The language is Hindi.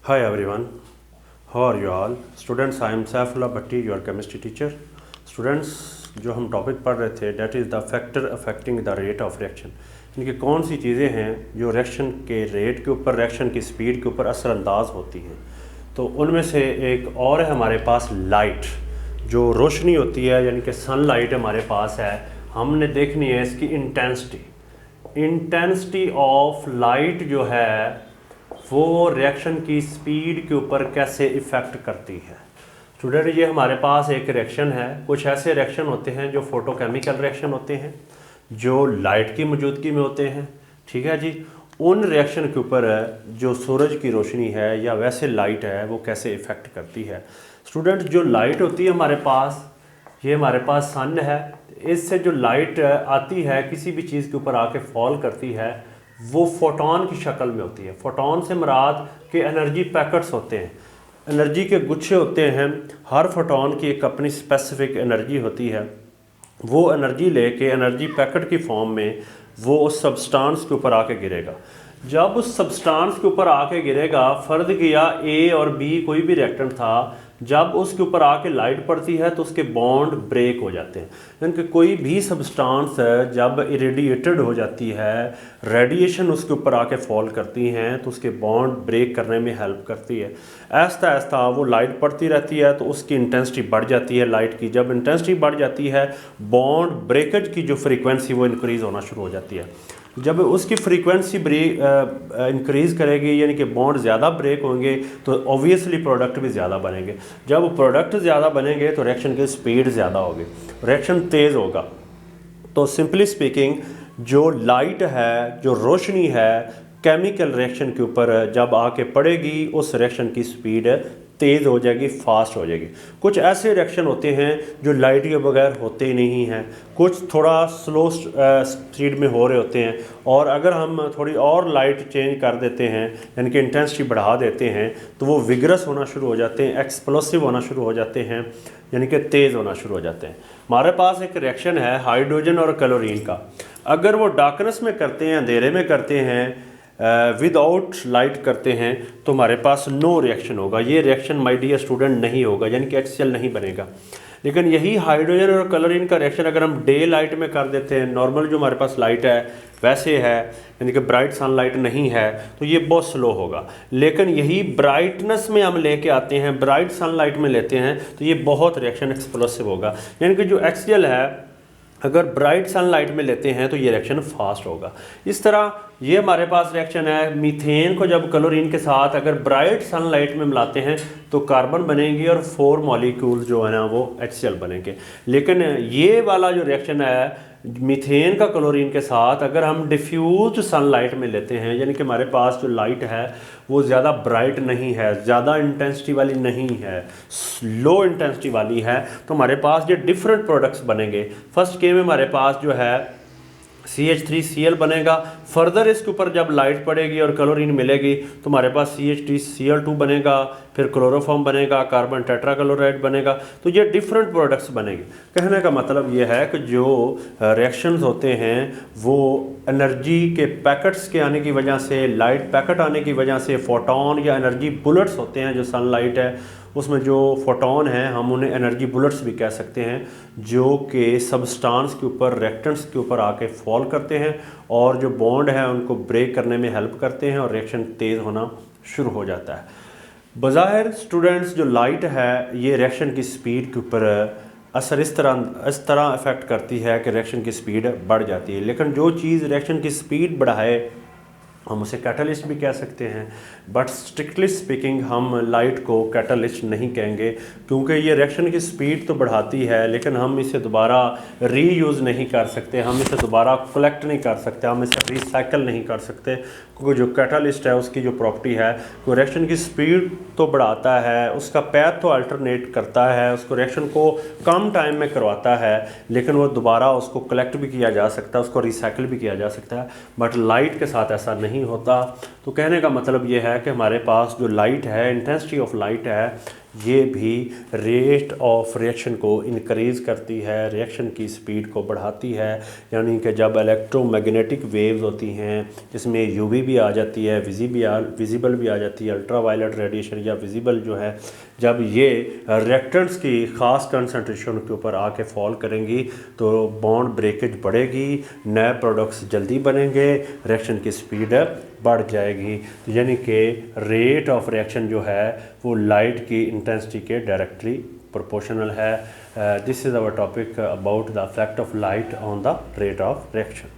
Hi everyone, how are you all? Students, I am Saifullah Bhatti, your chemistry teacher. Students, जो हम टॉपिक पढ़ रहे थे that is the factor affecting the rate of reaction, यानी कि कौन सी चीज़ें हैं जो रिएक्शन के रेट के ऊपर, रिएक्शन की स्पीड के ऊपर असरअंदाज होती हैं। तो उनमें से एक और है हमारे पास लाइट, जो रोशनी होती है, यानी कि सनलाइट हमारे पास है। हमने देखनी है इसकी इंटेंसिटी ऑफ लाइट जो है वो रिएक्शन की स्पीड के ऊपर कैसे इफ़ेक्ट करती है। स्टूडेंट, ये हमारे पास एक रिएक्शन है। कुछ ऐसे रिएक्शन होते हैं जो फोटोकेमिकल रिएक्शन होते हैं, जो लाइट की मौजूदगी में होते हैं, ठीक है जी। उन रिएक्शन के ऊपर जो सूरज की रोशनी है या वैसे लाइट है वो कैसे इफ़ेक्ट करती है। स्टूडेंट, जो लाइट होती है हमारे पास, ये हमारे पास सन है, इससे जो लाइट आती है किसी भी चीज़ के ऊपर आके फॉल करती है वो फोटोन की शक्ल में होती है। फोटोन से मुराद के एनर्जी पैकेट्स होते हैं, एनर्जी के गुच्छे होते हैं। हर फोटोन की एक अपनी स्पेसिफिक एनर्जी होती है। वो एनर्जी लेके एनर्जी पैकेट की फॉर्म में वो उस सब्सटेंस के ऊपर आके गिरेगा। जब उस सब्सटेंस के ऊपर आके गिरेगा, फ़र्ज़ किया ए और बी कोई भी रिएक्टेंट था, जब उसके ऊपर आके लाइट पड़ती है तो उसके बॉन्ड ब्रेक हो जाते हैं। यानी कि कोई भी सब्सटेंस जब इरेडिएटेड हो जाती है, रेडिएशन उसके ऊपर आके फॉल करती हैं तो उसके बॉन्ड ब्रेक करने में हेल्प करती है। आहिस्ता आहिस्ता वो लाइट पड़ती रहती है तो उसकी इंटेंसिटी बढ़ जाती है लाइट की। जब इंटेंसिटी बढ़ जाती है, बॉन्ड ब्रेकेज की जो फ्रीक्वेंसी वो इंक्रीज़ होना शुरू हो जाती है। जब उसकी फ्रीक्वेंसी इंक्रीज़ करेगी, यानी कि बॉन्ड ज़्यादा ब्रेक होंगे, तो ऑब्वियसली प्रोडक्ट भी ज़्यादा बनेंगे। जब प्रोडक्ट ज़्यादा बनेंगे तो रिएक्शन की स्पीड ज़्यादा होगी, रिएक्शन तेज़ होगा। तो सिंपली स्पीकिंग, जो लाइट है, जो रोशनी है, केमिकल रिएक्शन के ऊपर जब आके पड़ेगी उस रिएक्शन की स्पीड तेज़ हो जाएगी, फास्ट हो जाएगी। कुछ ऐसे रिएक्शन होते हैं जो लाइट के बगैर होते ही नहीं हैं, कुछ थोड़ा स्लो स्पीड में हो रहे होते हैं, और अगर हम थोड़ी और लाइट चेंज कर देते हैं, यानी कि इंटेंसिटी बढ़ा देते हैं, तो वो विगरस होना शुरू हो जाते हैं, एक्सप्लोसिव होना शुरू हो जाते हैं, यानी कि तेज़ होना शुरू हो जाते हैं। हमारे पास एक रिएक्शन है हाइड्रोजन और क्लोरीन का। अगर वो डार्कनेस में करते हैं, अंधेरे में करते हैं, विदाउट लाइट करते हैं, तो हमारे पास नो रिएक्शन होगा। ये रिएक्शन माय डियर स्टूडेंट नहीं होगा, यानी कि HCl नहीं बनेगा। लेकिन यही हाइड्रोजन और क्लोरीन का रिएक्शन अगर हम डे लाइट में कर देते हैं, नॉर्मल जो हमारे पास लाइट है वैसे है, यानी कि ब्राइट सनलाइट नहीं है, तो ये बहुत स्लो होगा। लेकिन यही ब्राइटनेस में हम लेके आते हैं, ब्राइट सनलाइट में लेते हैं, तो ये बहुत रिएक्शन एक्सप्लोसिव होगा। यानी कि जो HCl है, अगर ब्राइट सनलाइट में लेते हैं तो ये रिएक्शन फास्ट होगा। इस तरह ये हमारे पास रिएक्शन है। मीथेन को जब क्लोरीन के साथ अगर ब्राइट सनलाइट में मिलाते हैं तो कार्बन बनेंगे और 4 मॉलिक्यूल्स जो है ना वो HCl बनेंगे। लेकिन ये वाला जो रिएक्शन है मीथेन का क्लोरीन के साथ, अगर हम डिफ्यूज सनलाइट में लेते हैं, यानी कि हमारे पास जो लाइट है वो ज़्यादा ब्राइट नहीं है, ज़्यादा इंटेंसिटी वाली नहीं है, लो इंटेंसिटी वाली है, तो हमारे पास ये डिफरेंट प्रोडक्ट्स बनेंगे। फर्स्ट के में हमारे पास जो है CH3Cl बनेगा। फर्दर इसके ऊपर जब लाइट पड़ेगी और क्लोरीन मिलेगी तो हमारे पास CH3Cl2 बनेगा, फिर क्लोरोफॉर्म बनेगा, कार्बन टेट्राक्लोराइड बनेगा। तो ये डिफरेंट प्रोडक्ट्स बनेंगे। कहने का मतलब ये है कि जो रिएक्शंस होते हैं वो एनर्जी के पैकेट्स के आने की वजह से, लाइट पैकेट आने की वजह से, फोटोन या एनर्जी बुलेट्स होते हैं, जो सनलाइट है उसमें जो फोटोन हैं हम उन्हें एनर्जी बुलेट्स भी कह सकते हैं, जो कि सबस्टेंस के ऊपर, रिएक्टेंट्स के ऊपर आके फॉल करते हैं और जो बॉन्ड है उनको ब्रेक करने में हेल्प करते हैं और रिएक्शन तेज़ होना शुरू हो जाता है। बज़ाहिर स्टूडेंट्स, जो लाइट है ये रिएक्शन की स्पीड के ऊपर असर इस तरह इफ़ेक्ट करती है कि रिएक्शन की स्पीड बढ़ जाती है। लेकिन जो चीज़ रिएक्शन की स्पीड बढ़ाए हम उसे कैटलिस्ट भी कह सकते हैं, बट स्ट्रिक्टली स्पीकिंग हम लाइट को कैटलिस्ट नहीं कहेंगे, क्योंकि ये रिएक्शन की स्पीड तो बढ़ाती है लेकिन हम इसे दोबारा रीयूज़ नहीं कर सकते, हम इसे दोबारा कलेक्ट नहीं कर सकते, हम इसे रिसाइकल नहीं कर सकते, क्योंकि जो कैटलिस्ट है उसकी जो प्रॉपर्टी है वो रिएक्शन की स्पीड तो बढ़ाता है, उसका पैथ तो अल्टरनेट करता है, उसको रिएक्शन को कम टाइम में करवाता है, लेकिन वो दोबारा उसको कलेक्ट भी किया जा सकता है, उसको रिसाइकिल भी किया जा सकता है। बट लाइट के साथ ऐसा नहीं होता। तो कहने का मतलब ये है कि हमारे पास जो लाइट है, इंटेंसिटी ऑफ लाइट है, ये भी रेट ऑफ रिएक्शन को इंक्रीज़ करती है, रिएक्शन की स्पीड को बढ़ाती है। यानी कि जब इलेक्ट्रोमैग्नेटिक वेव्स होती हैं जिसमें यूवी भी आ जाती है, विजिबल भी आ जाती है, अल्ट्रावायलेट रेडिएशन या विजिबल जो है, जब ये रिएक्टेंट्स की ख़ास कंसंट्रेशन के ऊपर आके फॉल करेंगी तो बॉन्ड ब्रेकेज बढ़ेगी, नए प्रोडक्ट्स जल्दी बनेंगे, रिएक्शन की स्पीड बढ़ जाएगी। तो यानी कि रेट ऑफ रिएक्शन जो है वो लाइट की इंटेंसिटी के डायरेक्टली प्रोपोर्शनल है। This is our topic about the effect of light on the rate of reaction.